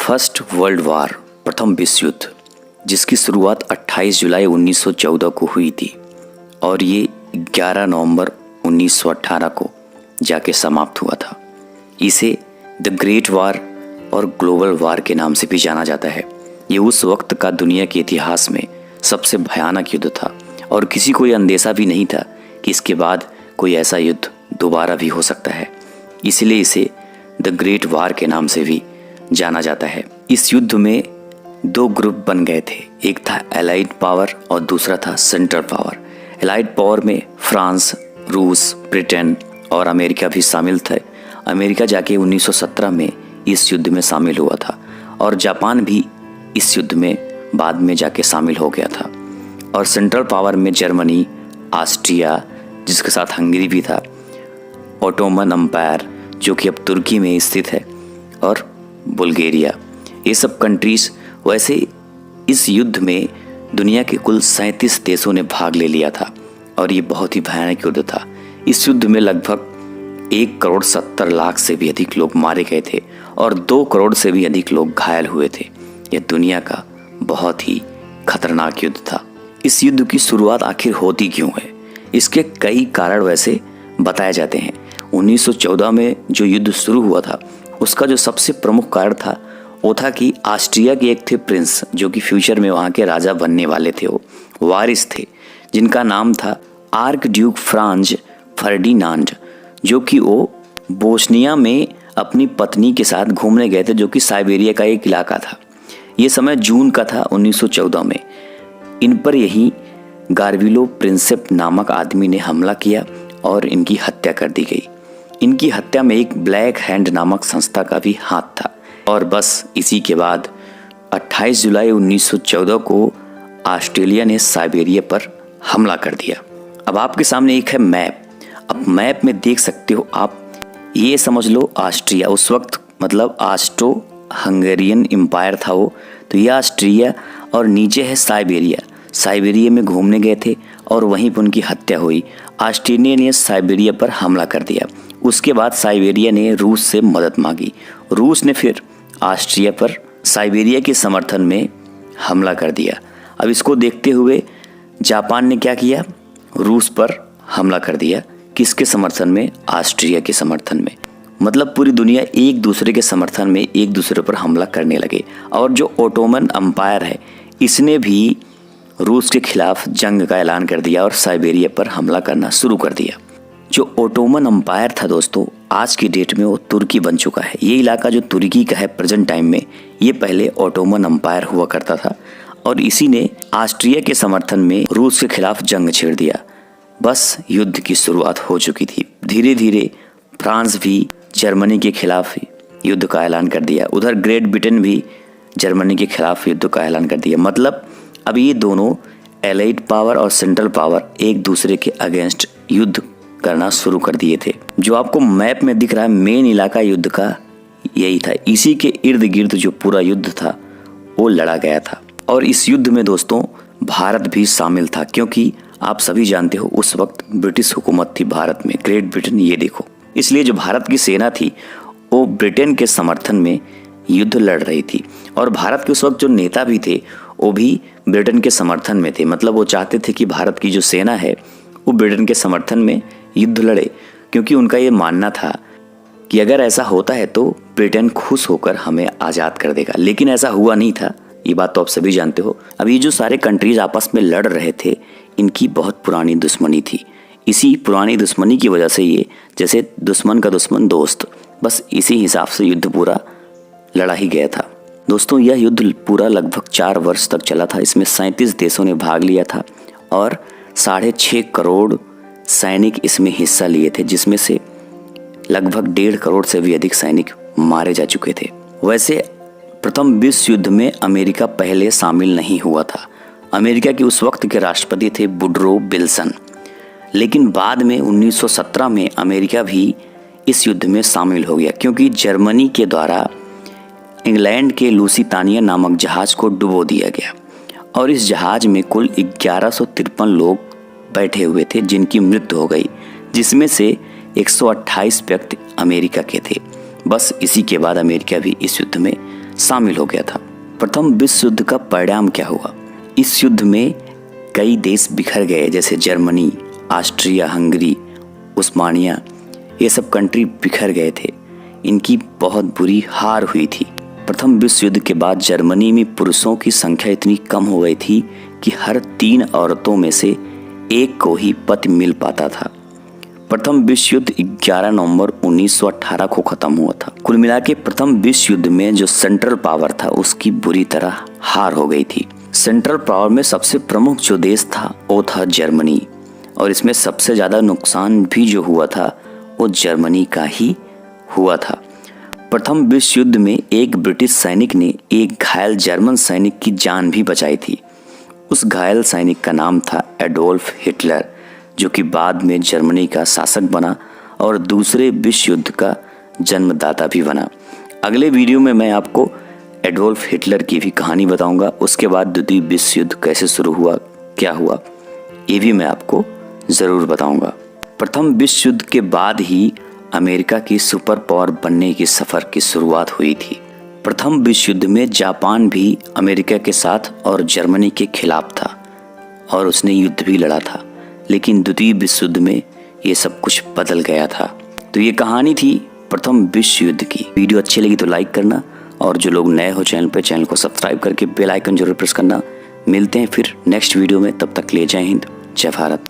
First world war, प्रथम विश्व युद्ध, जिसकी शुरुआत 28 जुलाई 1914 को हुई थी और ये 11 नवंबर 1918 को जाके समाप्त हुआ था। इसे द ग्रेट वार और ग्लोबल वार के नाम से भी जाना जाता है। ये उस वक्त का दुनिया के इतिहास में सबसे भयानक युद्ध था और किसी को यह अंदेशा भी नहीं था कि इसके बाद कोई ऐसा युद्ध दोबारा भी हो सकता है। इसलिए इसे द ग्रेट वार के नाम से भी जाना जाता है। इस युद्ध में दो ग्रुप बन गए थे, एक था एलाइड पावर और दूसरा था सेंट्रल पावर। एलाइड पावर में फ्रांस, रूस, ब्रिटेन और अमेरिका भी शामिल थे। अमेरिका जाके 1917 में इस युद्ध में शामिल हुआ था और जापान भी इस युद्ध में बाद में जाके शामिल हो गया था। और सेंट्रल पावर में जर्मनी, ऑस्ट्रिया, जिसके साथ हंगरी भी था, ओटोमन एम्पायर जो कि अब तुर्की में स्थित है, और बुल्गारिया, ये सब कंट्रीज। वैसे इस युद्ध में दुनिया के कुल 37 देशों ने भाग ले लिया था और ये बहुत ही भयानक युद्ध था। इस युद्ध में लगभग 1,70,00,000 से भी अधिक लोग मारे गए थे और 2 करोड़ से भी अधिक लोग घायल हुए थे। यह दुनिया का बहुत ही खतरनाक युद्ध था। इस युद्ध की शुरुआत आखिर होती क्यों है? इसके कई कारण वैसे बताए जाते हैं। 1914 में जो युद्ध शुरू हुआ था उसका जो सबसे प्रमुख कारण था वो था कि ऑस्ट्रिया के एक थे प्रिंस, जो कि फ्यूचर में वहाँ के राजा बनने वाले थे, वो वारिस थे, जिनका नाम था आर्क ड्यूक फ्रांज फर्डिनांड, जो कि वो बोस्निया में अपनी पत्नी के साथ घूमने गए थे, जो कि साइबेरिया का एक इलाका था। ये समय जून का था 1914 में। इन पर यही गार्विलो प्रिंसेप नामक आदमी ने हमला किया और इनकी हत्या कर दी गई। इनकी हत्या में एक ब्लैक हैंड नामक संस्था का भी हाथ था। और बस इसी के बाद 28 जुलाई 1914 को ऑस्ट्रेलिया ने साइबेरिया पर हमला कर दिया। अब आपके सामने एक है मैप। अब मैप में देख सकते हो आप, ये समझ लो ऑस्ट्रिया उस वक्त मतलब ऑस्ट्रो हंगेरियन एम्पायर था वो, तो ये ऑस्ट्रिया और नीचे है साइबेरिया। साइबेरिया में घूमने गए थे और वहीं पर उनकी हत्या हुई। ऑस्ट्रेलिया ने साइबेरिया पर हमला कर दिया। उसके बाद साइबेरिया ने रूस से मदद मांगी। रूस ने फिर ऑस्ट्रिया पर साइबेरिया के समर्थन में हमला कर दिया। अब इसको देखते हुए जापान ने क्या किया? रूस पर हमला कर दिया। किसके समर्थन में? ऑस्ट्रिया के समर्थन में। मतलब पूरी दुनिया एक दूसरे के समर्थन में एक दूसरे पर हमला करने लगे। और जो ओटोमन एम्पायर है इसने भी रूस के खिलाफ जंग का ऐलान कर दिया और साइबेरिया पर हमला करना शुरू कर दिया। जो ओटोमन एम्पायर था दोस्तों, आज की डेट में वो तुर्की बन चुका है। ये इलाका जो तुर्की का है प्रेजेंट टाइम में, ये पहले ओटोमन एम्पायर हुआ करता था और इसी ने ऑस्ट्रिया के समर्थन में रूस के खिलाफ जंग छेड़ दिया। बस युद्ध की शुरुआत हो चुकी थी। धीरे धीरे फ्रांस भी जर्मनी के खिलाफ युद्ध का ऐलान कर दिया। उधर ग्रेट ब्रिटेन भी जर्मनी के खिलाफ युद्ध का ऐलान कर दिया। मतलब अब ये दोनों एलाइड पावर और सेंट्रल पावर एक दूसरे के अगेंस्ट युद्ध करना शुरू कर दिए थे। जो आपको मैप में दिख रहा है मेन इलाका युद्ध का यही था। इसी के इर्द गिर्द जो पूरा युद्ध था वो लड़ा गया था। और इस युद्ध में दोस्तों भारत भी शामिल था, क्योंकि आप सभी जानते हो उस वक्त ब्रिटिश हुकूमत थी भारत में, ग्रेट ब्रिटेन। ये देखो, इसलिए जो भारत की सेना थी वो ब्रिटेन के समर्थन में युद्ध लड़ रही थी। और भारत के उस वक्त जो नेता भी थे वो भी ब्रिटेन के समर्थन में थे। मतलब वो चाहते थे कि भारत की जो सेना है वो ब्रिटेन के समर्थन में युद्ध लड़े, क्योंकि उनका ये मानना था कि अगर ऐसा होता है तो ब्रिटेन खुश होकर हमें आज़ाद कर देगा। लेकिन ऐसा हुआ नहीं था, ये बात तो आप सभी जानते हो। अब ये जो सारे कंट्रीज आपस में लड़ रहे थे, इनकी बहुत पुरानी दुश्मनी थी। इसी पुरानी दुश्मनी की वजह से ये जैसे दुश्मन का दुश्मन दोस्त, बस इसी हिसाब से युद्ध पूरा लड़ा ही गया था। दोस्तों यह युद्ध पूरा लगभग 4 वर्ष तक चला था। इसमें 37 देशों ने भाग लिया था और 6.5 करोड़ सैनिक इसमें हिस्सा लिए थे, जिसमें से लगभग 1.5 करोड़ से भी अधिक सैनिक मारे जा चुके थे। वैसे प्रथम विश्व युद्ध में अमेरिका पहले शामिल नहीं हुआ था। अमेरिका के उस वक्त के राष्ट्रपति थे वुडरो विल्सन। लेकिन बाद में 1917 में अमेरिका भी इस युद्ध में शामिल हो गया, क्योंकि जर्मनी के द्वारा इंग्लैंड के लुसितानिया नामक जहाज को डुबो दिया गया और इस जहाज में कुल 1153 लोग बैठे हुए थे जिनकी मृत्यु हो गई, जिसमें से 128 व्यक्ति अमेरिका के थे। बस इसी के बाद अमेरिका भी इस युद्ध में शामिल हो गया था। प्रथम विश्व युद्ध का परिणाम क्या हुआ? इस युद्ध में कई देश बिखर गए, जैसे जर्मनी, ऑस्ट्रिया हंगरी, उस्मानिया, ये सब कंट्री बिखर गए थे। इनकी बहुत बुरी हार हुई थी। प्रथम विश्व युद्ध के बाद जर्मनी में पुरुषों की संख्या इतनी कम हो गई थी कि हर 3 औरतों में से एक को ही पति मिल पाता था। प्रथम विश्व युद्ध 11 नवंबर 1918 को खत्म हुआ था। कुल मिला के प्रथम विश्व युद्ध में जो सेंट्रल पावर था उसकी बुरी तरह हार हो गई थी। सेंट्रल पावर में सबसे प्रमुख जो देश था वो था जर्मनी, और इसमें सबसे ज़्यादा नुकसान भी जो हुआ था वो जर्मनी का ही हुआ था। प्रथम विश्व युद्ध में एक ब्रिटिश सैनिक ने एक घायल जर्मन सैनिक की जान भी बचाई थी। उस घायल सैनिक का नाम था एडोल्फ हिटलर, जो कि बाद में जर्मनी का शासक बना और दूसरे विश्व युद्ध का जन्मदाता भी बना। अगले वीडियो में मैं आपको एडोल्फ हिटलर की भी कहानी बताऊंगा। उसके बाद द्वितीय विश्व युद्ध कैसे शुरू हुआ, क्या हुआ, ये भी मैं आपको ज़रूर बताऊंगा। प्रथम विश्व युद्ध के बाद ही अमेरिका की सुपर पावर बनने की सफ़र की शुरुआत हुई थी। प्रथम विश्व युद्ध में जापान भी अमेरिका के साथ और जर्मनी के खिलाफ था और उसने युद्ध भी लड़ा था, लेकिन द्वितीय विश्व युद्ध में ये सब कुछ बदल गया था। तो ये कहानी थी प्रथम विश्व युद्ध की। वीडियो अच्छी लगी तो लाइक करना, और जो लोग नए हो चैनल पे, चैनल को सब्सक्राइब करके बेल आइकन जरूर प्रेस करना। मिलते हैं फिर नेक्स्ट वीडियो में, तब तक के लिए जय हिंद, जय भारत।